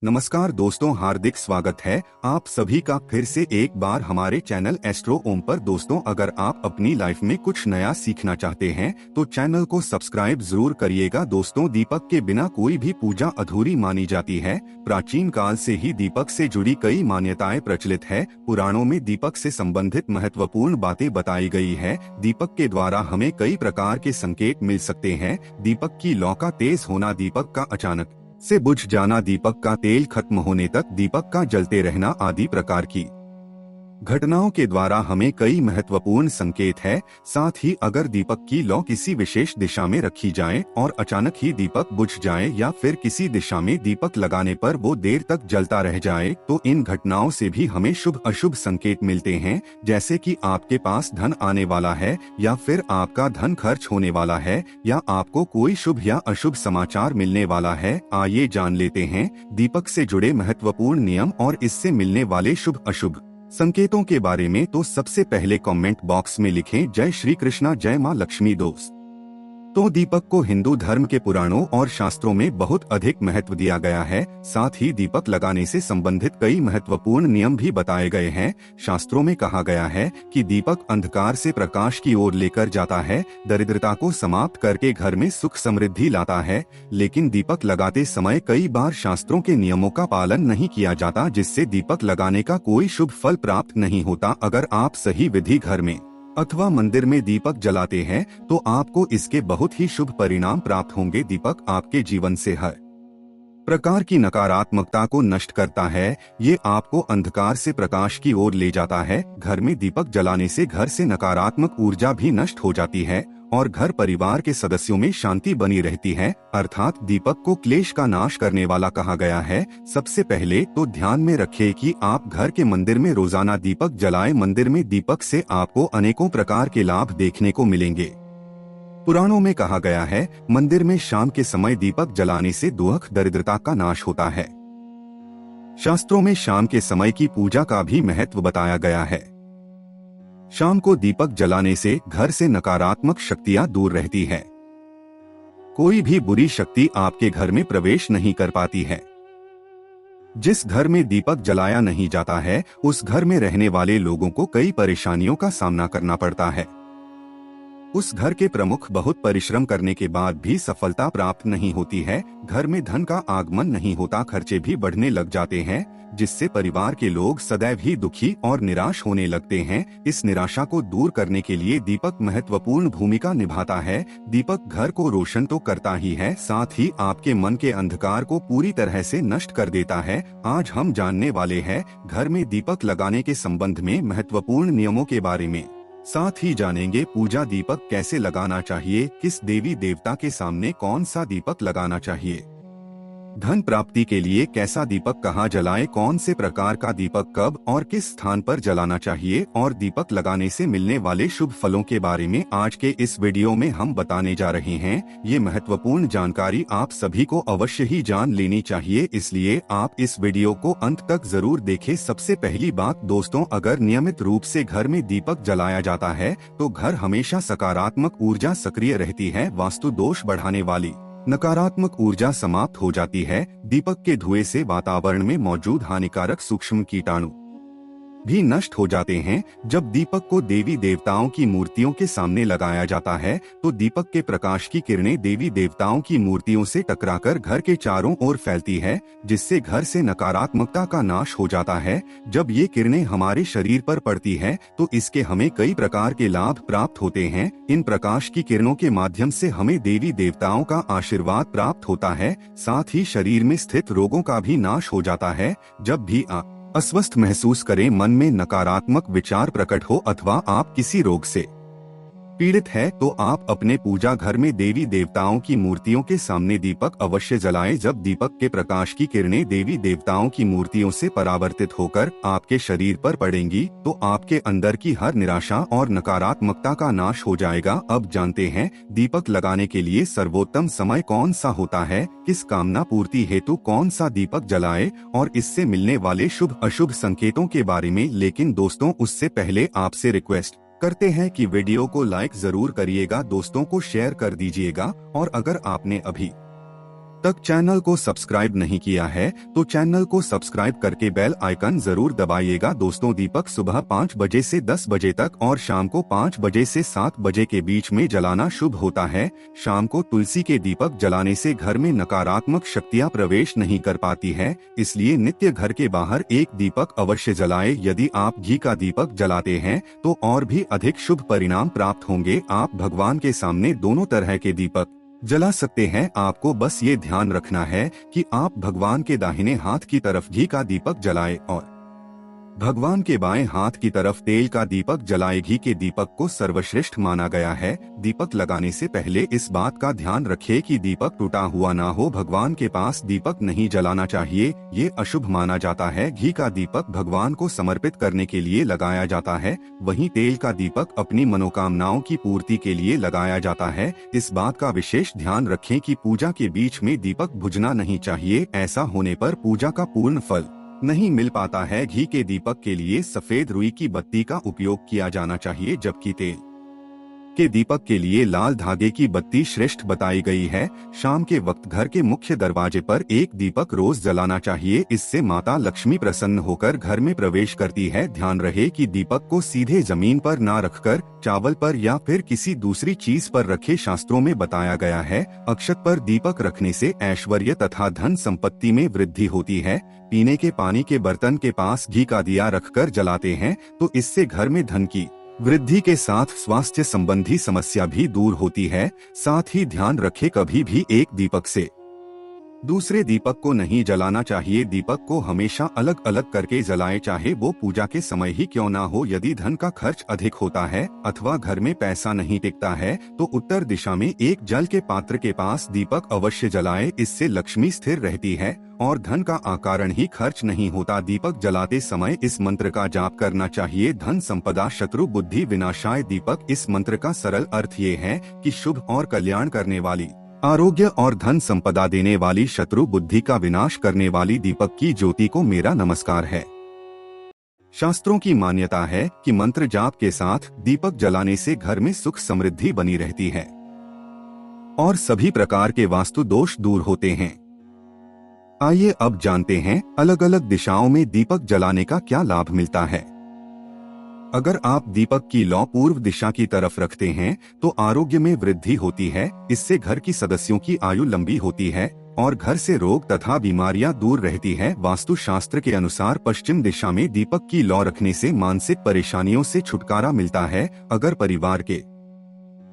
नमस्कार दोस्तों, हार्दिक स्वागत है आप सभी का फिर से एक बार हमारे चैनल एस्ट्रो ओम पर। दोस्तों, अगर आप अपनी लाइफ में कुछ नया सीखना चाहते हैं तो चैनल को सब्सक्राइब जरूर करिएगा। दोस्तों, दीपक के बिना कोई भी पूजा अधूरी मानी जाती है। प्राचीन काल से ही दीपक से जुड़ी कई मान्यताएं प्रचलित है। पुराणों में दीपक से संबंधित महत्वपूर्ण बातें बताई गई है। दीपक के द्वारा हमें कई प्रकार के संकेत मिल सकते हैं। दीपक की लौ का तेज होना, दीपक का अचानक से बुझ जाना, दीपक का तेल खत्म होने तक दीपक का जलते रहना आदि प्रकार की घटनाओं के द्वारा हमें कई महत्वपूर्ण संकेत है। साथ ही अगर दीपक की लौ किसी विशेष दिशा में रखी जाए और अचानक ही दीपक बुझ जाए या फिर किसी दिशा में दीपक लगाने पर वो देर तक जलता रह जाए तो इन घटनाओं से भी हमें शुभ अशुभ संकेत मिलते हैं। जैसे कि आपके पास धन आने वाला है या फिर आपका धन खर्च होने वाला है या आपको कोई शुभ या अशुभ समाचार मिलने वाला है। आइए जान लेते हैं दीपक से जुड़े महत्वपूर्ण नियम और इससे मिलने वाले शुभ अशुभ संकेतों के बारे में। तो सबसे पहले कमेंट बॉक्स में लिखें जय श्री कृष्णा, जय मां लक्ष्मी। दोस्त, तो दीपक को हिंदू धर्म के पुराणों और शास्त्रों में बहुत अधिक महत्व दिया गया है। साथ ही दीपक लगाने से संबंधित कई महत्वपूर्ण नियम भी बताए गए हैं। शास्त्रों में कहा गया है कि दीपक अंधकार से प्रकाश की ओर लेकर जाता है, दरिद्रता को समाप्त करके घर में सुख समृद्धि लाता है। लेकिन दीपक लगाते समय कई बार शास्त्रों के नियमों का पालन नहीं किया जाता, जिससे दीपक लगाने का कोई शुभ फल प्राप्त नहीं होता। अगर आप सही विधि घर में अथवा मंदिर में दीपक जलाते हैं तो आपको इसके बहुत ही शुभ परिणाम प्राप्त होंगे। दीपक आपके जीवन से हर प्रकार की नकारात्मकता को नष्ट करता है। ये आपको अंधकार से प्रकाश की ओर ले जाता है। घर में दीपक जलाने से घर से नकारात्मक ऊर्जा भी नष्ट हो जाती है और घर परिवार के सदस्यों में शांति बनी रहती है। अर्थात दीपक को क्लेश का नाश करने वाला कहा गया है। सबसे पहले तो ध्यान में रखें कि आप घर के मंदिर में रोजाना दीपक जलाएं। मंदिर में दीपक से आपको अनेकों प्रकार के लाभ देखने को मिलेंगे। पुराणों में कहा गया है मंदिर में शाम के समय दीपक जलाने से दुख दरिद्रता का नाश होता है। शास्त्रों में शाम के समय की पूजा का भी महत्व बताया गया है। शाम को दीपक जलाने से घर से नकारात्मक शक्तियां दूर रहती है। कोई भी बुरी शक्ति आपके घर में प्रवेश नहीं कर पाती है। जिस घर में दीपक जलाया नहीं जाता है उस घर में रहने वाले लोगों को कई परेशानियों का सामना करना पड़ता है। उस घर के प्रमुख बहुत परिश्रम करने के बाद भी सफलता प्राप्त नहीं होती है। घर में धन का आगमन नहीं होता, खर्चे भी बढ़ने लग जाते हैं, जिससे परिवार के लोग सदैव ही दुखी और निराश होने लगते हैं। इस निराशा को दूर करने के लिए दीपक महत्वपूर्ण भूमिका निभाता है। दीपक घर को रोशन तो करता ही है, साथ ही आपके मन के अंधकार को पूरी तरह से नष्ट कर देता है। आज हम जानने वाले हैं घर में दीपक लगाने के संबंध में महत्वपूर्ण नियमों के बारे में। साथ ही जानेंगे पूजा दीपक कैसे लगाना चाहिए, किस देवी देवता के सामने कौन सा दीपक लगाना चाहिए, धन प्राप्ति के लिए कैसा दीपक कहाँ जलाएं, कौन से प्रकार का दीपक कब और किस स्थान पर जलाना चाहिए और दीपक लगाने से मिलने वाले शुभ फलों के बारे में आज के इस वीडियो में हम बताने जा रहे हैं। ये महत्वपूर्ण जानकारी आप सभी को अवश्य ही जान लेनी चाहिए, इसलिए आप इस वीडियो को अंत तक जरूर देखें। सबसे पहली बात दोस्तों, अगर नियमित रूप से घर में दीपक जलाया जाता है तो घर हमेशा सकारात्मक ऊर्जा सक्रिय रहती है। वास्तु दोष बढ़ाने वाली नकारात्मक ऊर्जा समाप्त हो जाती है। दीपक के धुएं से वातावरण में मौजूद हानिकारक सूक्ष्म कीटाणु भी नष्ट हो जाते हैं। जब दीपक को देवी देवताओं की मूर्तियों के सामने लगाया जाता है तो दीपक के प्रकाश की किरणें देवी देवताओं की मूर्तियों से टकराकर घर के चारों ओर फैलती है, जिससे घर से नकारात्मकता का नाश हो जाता है। जब ये किरणें हमारे शरीर पर पड़ती है तो इसके हमें कई प्रकार के लाभ प्राप्त होते हैं। इन प्रकाश की किरणों के माध्यम से हमें देवी देवताओं का आशीर्वाद प्राप्त होता है। साथ ही शरीर में स्थित रोगों का भी नाश हो जाता है। जब भी आप अस्वस्थ महसूस करें, मन में नकारात्मक विचार प्रकट हो अथवा आप किसी रोग से पीड़ित है तो आप अपने पूजा घर में देवी देवताओं की मूर्तियों के सामने दीपक अवश्य जलाएं। जब दीपक के प्रकाश की किरणें देवी देवताओं की मूर्तियों से परावर्तित होकर आपके शरीर पर पड़ेंगी तो आपके अंदर की हर निराशा और नकारात्मकता का नाश हो जाएगा। अब जानते हैं दीपक लगाने के लिए सर्वोत्तम समय कौन सा होता है, किस कामना पूर्ति हेतु कौन सा दीपक जलाए और इससे मिलने वाले शुभ अशुभ संकेतों के बारे में। लेकिन दोस्तों, उससे पहले आपसे रिक्वेस्ट करते हैं कि वीडियो को लाइक जरूर करिएगा, दोस्तों को शेयर कर दीजिएगा और अगर आपने अभी तक चैनल को सब्सक्राइब नहीं किया है तो चैनल को सब्सक्राइब करके बेल आइकन जरूर दबाइएगा। दोस्तों, दीपक सुबह 5 बजे से 10 बजे तक और शाम को 5 बजे से 7 बजे के बीच में जलाना शुभ होता है। शाम को तुलसी के दीपक जलाने से घर में नकारात्मक शक्तियां प्रवेश नहीं कर पाती है, इसलिए नित्य घर के बाहर एक दीपक अवश्य जलाए। यदि आप घी का दीपक जलाते हैं तो और भी अधिक शुभ परिणाम प्राप्त होंगे। आप भगवान के सामने दोनों तरह के दीपक जला सकते हैं। आपको बस ये ध्यान रखना है कि आप भगवान के दाहिने हाथ की तरफ घी का दीपक जलाएं और भगवान के बाएं हाथ की तरफ तेल का दीपक जलाएं। घी के दीपक को सर्वश्रेष्ठ माना गया है। दीपक लगाने से पहले इस बात का ध्यान रखें कि दीपक टूटा हुआ ना हो। भगवान के पास दीपक नहीं जलाना चाहिए, ये अशुभ माना जाता है। घी का दीपक भगवान को समर्पित करने के लिए लगाया जाता है, वहीं तेल का दीपक अपनी मनोकामनाओं की पूर्ति के लिए लगाया जाता है। इस बात का विशेष ध्यान रखें कि पूजा के बीच में दीपक बुझना नहीं चाहिए, ऐसा होने पर पूजा का पूर्ण फल नहीं मिल पाता है। घी के दीपक के लिए सफेद रुई की बत्ती का उपयोग किया जाना चाहिए, जबकि तेल के दीपक के लिए लाल धागे की बत्ती श्रेष्ठ बताई गई है। शाम के वक्त घर के मुख्य दरवाजे पर एक दीपक रोज जलाना चाहिए, इससे माता लक्ष्मी प्रसन्न होकर घर में प्रवेश करती है। ध्यान रहे कि दीपक को सीधे जमीन पर ना रखकर चावल पर या फिर किसी दूसरी चीज पर रखे। शास्त्रों में बताया गया है, अक्षत पर दीपक रखने से ऐश्वर्य तथा धन संपत्ति में वृद्धि होती है। पीने के पानी के बर्तन के पास घी का दिया रखकर जलाते हैं तो इससे घर में धन की वृद्धि के साथ स्वास्थ्य संबंधी समस्या भी दूर होती है। साथ ही ध्यान रखें, कभी भी एक दीपक से दूसरे दीपक को नहीं जलाना चाहिए। दीपक को हमेशा अलग अलग करके जलाएं, चाहे वो पूजा के समय ही क्यों ना हो। यदि धन का खर्च अधिक होता है अथवा घर में पैसा नहीं टिकता है तो उत्तर दिशा में एक जल के पात्र के पास दीपक अवश्य जलाएं, इससे लक्ष्मी स्थिर रहती है और धन का आकारण ही खर्च नहीं होता। दीपक जलाते समय इस मंत्र का जाप करना चाहिए, धन संपदा शत्रु बुद्धि विनाशाय दीपक। इस मंत्र का सरल अर्थ ये है कि शुभ और कल्याण करने वाली, आरोग्य और धन संपदा देने वाली, शत्रु बुद्धि का विनाश करने वाली दीपक की ज्योति को मेरा नमस्कार है। शास्त्रों की मान्यता है कि मंत्र जाप के साथ दीपक जलाने से घर में सुख समृद्धि बनी रहती है और सभी प्रकार के वास्तु दोष दूर होते हैं। आइए अब जानते हैं अलग अलग दिशाओं में दीपक जलाने का क्या लाभ मिलता है। अगर आप दीपक की लौ पूर्व दिशा की तरफ रखते हैं तो आरोग्य में वृद्धि होती है, इससे घर की सदस्यों की आयु लंबी होती है और घर से रोग तथा बीमारियां दूर रहती है। वास्तु शास्त्र के अनुसार पश्चिम दिशा में दीपक की लौ रखने से मानसिक परेशानियों से छुटकारा मिलता है। अगर परिवार के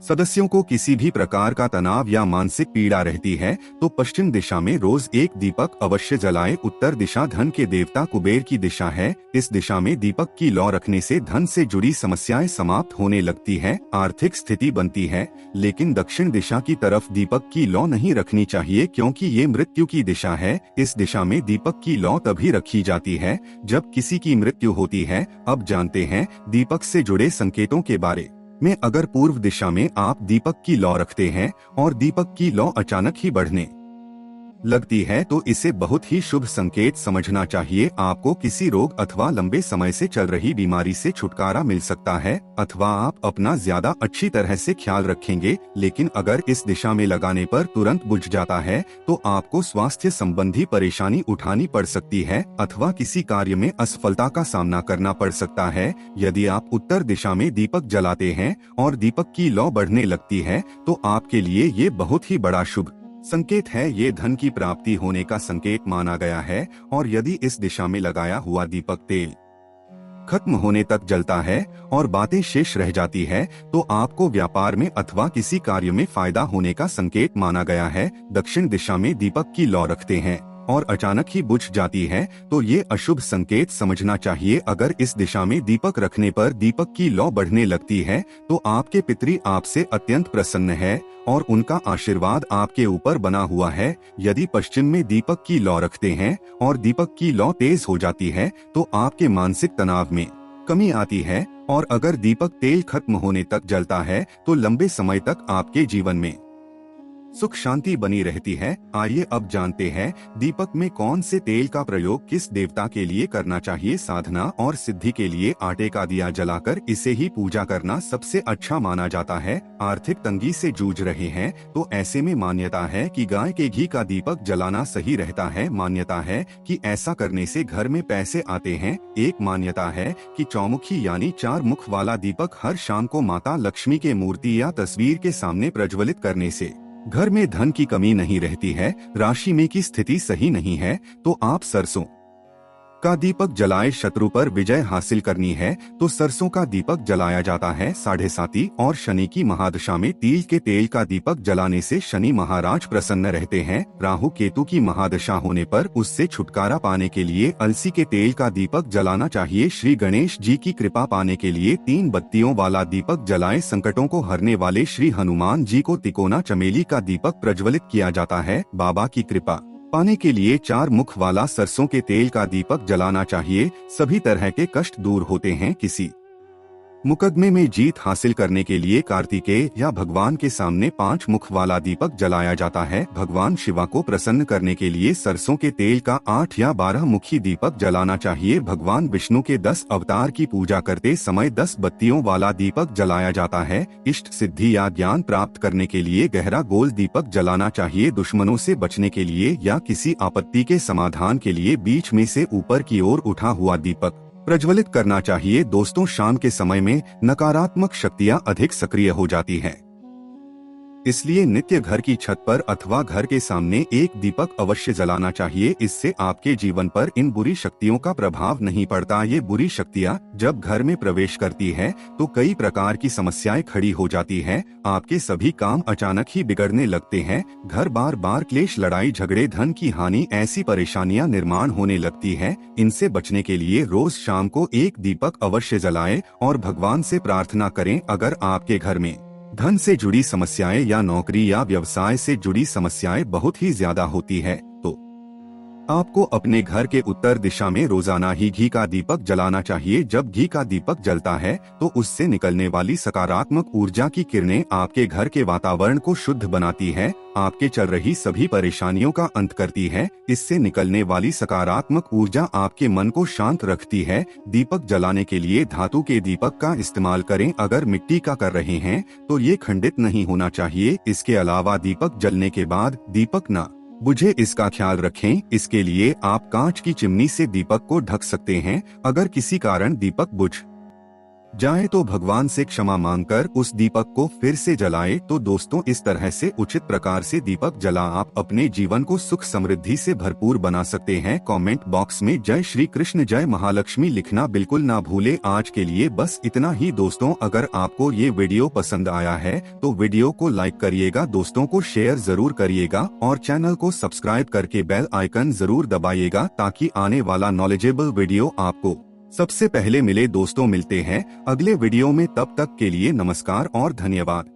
सदस्यों को किसी भी प्रकार का तनाव या मानसिक पीड़ा रहती है तो पश्चिम दिशा में रोज एक दीपक अवश्य जलाएं। उत्तर दिशा धन के देवता कुबेर की दिशा है, इस दिशा में दीपक की लौ रखने से धन से जुड़ी समस्याएं समाप्त होने लगती है, आर्थिक स्थिति बनती है। लेकिन दक्षिण दिशा की तरफ दीपक की लौ नहीं रखनी चाहिए क्योंकि ये मृत्यु की दिशा है। इस दिशा में दीपक की लौ तभी रखी जाती है जब किसी की मृत्यु होती है। अब जानते हैं दीपक से जुड़े संकेतों के बारे में। अगर पूर्व दिशा में आप दीपक की लौ रखते हैं और दीपक की लौ अचानक ही बढ़ने लगती है तो इसे बहुत ही शुभ संकेत समझना चाहिए। आपको किसी रोग अथवा लंबे समय से चल रही बीमारी से छुटकारा मिल सकता है अथवा आप अपना ज्यादा अच्छी तरह से ख्याल रखेंगे। लेकिन अगर इस दिशा में लगाने पर तुरंत बुझ जाता है तो आपको स्वास्थ्य संबंधी परेशानी उठानी पड़ सकती है अथवा किसी कार्य में असफलता का सामना करना पड़ सकता है। यदि आप उत्तर दिशा में दीपक जलाते हैं और दीपक की लौ बढ़ने लगती है तो आपके लिए ये बहुत ही बड़ा शुभ संकेत है। ये धन की प्राप्ति होने का संकेत माना गया है और यदि इस दिशा में लगाया हुआ दीपक तेल खत्म होने तक जलता है और बातें शेष रह जाती है तो आपको व्यापार में अथवा किसी कार्य में फायदा होने का संकेत माना गया है। दक्षिण दिशा में दीपक की लौ रखते हैं और अचानक ही बुझ जाती है तो ये अशुभ संकेत समझना चाहिए। अगर इस दिशा में दीपक रखने पर दीपक की लौ बढ़ने लगती है तो आपके पितरी आपसे अत्यंत प्रसन्न है और उनका आशीर्वाद आपके ऊपर बना हुआ है। यदि पश्चिम में दीपक की लौ रखते हैं और दीपक की लौ तेज हो जाती है तो आपके मानसिक तनाव में कमी आती है और अगर दीपक तेल खत्म होने तक जलता है तो लंबे समय तक आपके जीवन में सुख शांति बनी रहती है। आइए अब जानते हैं दीपक में कौन से तेल का प्रयोग किस देवता के लिए करना चाहिए। साधना और सिद्धि के लिए आटे का दिया जलाकर इसे ही पूजा करना सबसे अच्छा माना जाता है। आर्थिक तंगी से जूझ रहे हैं तो ऐसे में मान्यता है कि गाय के घी का दीपक जलाना सही रहता है। मान्यता है कि ऐसा करने से घर में पैसे आते हैं। एक मान्यता है कि चौमुखी यानी 4 मुख वाला दीपक हर शाम को माता लक्ष्मी के मूर्ति या तस्वीर के सामने प्रज्वलित करने से घर में धन की कमी नहीं रहती है। राशि में की स्थिति सही नहीं है तो आप सरसों का दीपक जलाए। शत्रु पर विजय हासिल करनी है तो सरसों का दीपक जलाया जाता है। 7.5 और शनि की महादशा में तिल के तेल का दीपक जलाने से शनि महाराज प्रसन्न रहते हैं। राहु केतु की महादशा होने पर उससे छुटकारा पाने के लिए अलसी के तेल का दीपक जलाना चाहिए। श्री गणेश जी की कृपा पाने के लिए 3 बत्तियों वाला दीपक जलाए। संकटों को हरने वाले श्री हनुमान जी को तिकोना चमेली का दीपक प्रज्वलित किया जाता है। बाबा की कृपा पाने के लिए 4 मुख वाला सरसों के तेल का दीपक जलाना चाहिए। सभी तरह के कष्ट दूर होते हैं। किसी मुकदमे में जीत हासिल करने के लिए कार्तिकेय या भगवान के सामने 5 मुख वाला दीपक जलाया जाता है। भगवान शिवा को प्रसन्न करने के लिए सरसों के तेल का 8 या 12 मुखी दीपक जलाना चाहिए। भगवान विष्णु के 10 अवतार की पूजा करते समय 10 बत्तियों वाला दीपक जलाया जाता है। इष्ट सिद्धि या ज्ञान प्राप्त करने के लिए गहरा गोल दीपक जलाना चाहिए। दुश्मनों से बचने के लिए या किसी आपत्ति के समाधान के लिए बीच में से ऊपर की ओर उठा हुआ दीपक प्रज्वलित करना चाहिए। दोस्तों, शाम के समय में नकारात्मक शक्तियां अधिक सक्रिय हो जाती हैं, इसलिए नित्य घर की छत पर अथवा घर के सामने एक दीपक अवश्य जलाना चाहिए। इससे आपके जीवन पर इन बुरी शक्तियों का प्रभाव नहीं पड़ता। ये बुरी शक्तियां जब घर में प्रवेश करती है तो कई प्रकार की समस्याएं खड़ी हो जाती हैं। आपके सभी काम अचानक ही बिगड़ने लगते हैं। घर बार बार क्लेश, लड़ाई झगड़े, धन की हानि, ऐसी परेशानियां निर्माण होने लगती है। इनसे बचने के लिए रोज शाम को एक दीपक अवश्य जलाएं और भगवान से प्रार्थना करें। अगर आपके घर में धन से जुड़ी समस्याएं या नौकरी या व्यवसाय से जुड़ी समस्याएं बहुत ही ज्यादा होती है तो आपको अपने घर के उत्तर दिशा में रोजाना ही घी का दीपक जलाना चाहिए। जब घी का दीपक जलता है तो उससे निकलने वाली सकारात्मक ऊर्जा की किरणें आपके घर के वातावरण को शुद्ध बनाती है, आपके चल रही सभी परेशानियों का अंत करती है। इससे निकलने वाली सकारात्मक ऊर्जा आपके मन को शांत रखती है। दीपक जलाने के लिए धातु के दीपक का इस्तेमाल करें। अगर मिट्टी का कर रहे हैं तो ये खंडित नहीं होना चाहिए। इसके अलावा दीपक जलने के बाद दीपक न बुझे, इसका ख्याल रखें। इसके लिए आप कांच की चिमनी से दीपक को ढक सकते हैं। अगर किसी कारण दीपक बुझ जाए तो भगवान से क्षमा मांगकर उस दीपक को फिर से जलाए। तो दोस्तों, इस तरह से उचित प्रकार से दीपक जला आप अपने जीवन को सुख समृद्धि से भरपूर बना सकते हैं। कमेंट बॉक्स में जय श्री कृष्ण, जय महालक्ष्मी लिखना बिल्कुल ना भूले। आज के लिए बस इतना ही दोस्तों। अगर आपको ये वीडियो पसंद आया है तो वीडियो को लाइक करिएगा, दोस्तों को शेयर जरूर करिएगा और चैनल को सब्सक्राइब करके बेल आइकन जरूर दबाइएगा ताकि आने वाला नॉलेजेबल वीडियो आपको सबसे पहले मिले। दोस्तों, मिलते हैं अगले वीडियो में, तब तक के लिए नमस्कार और धन्यवाद।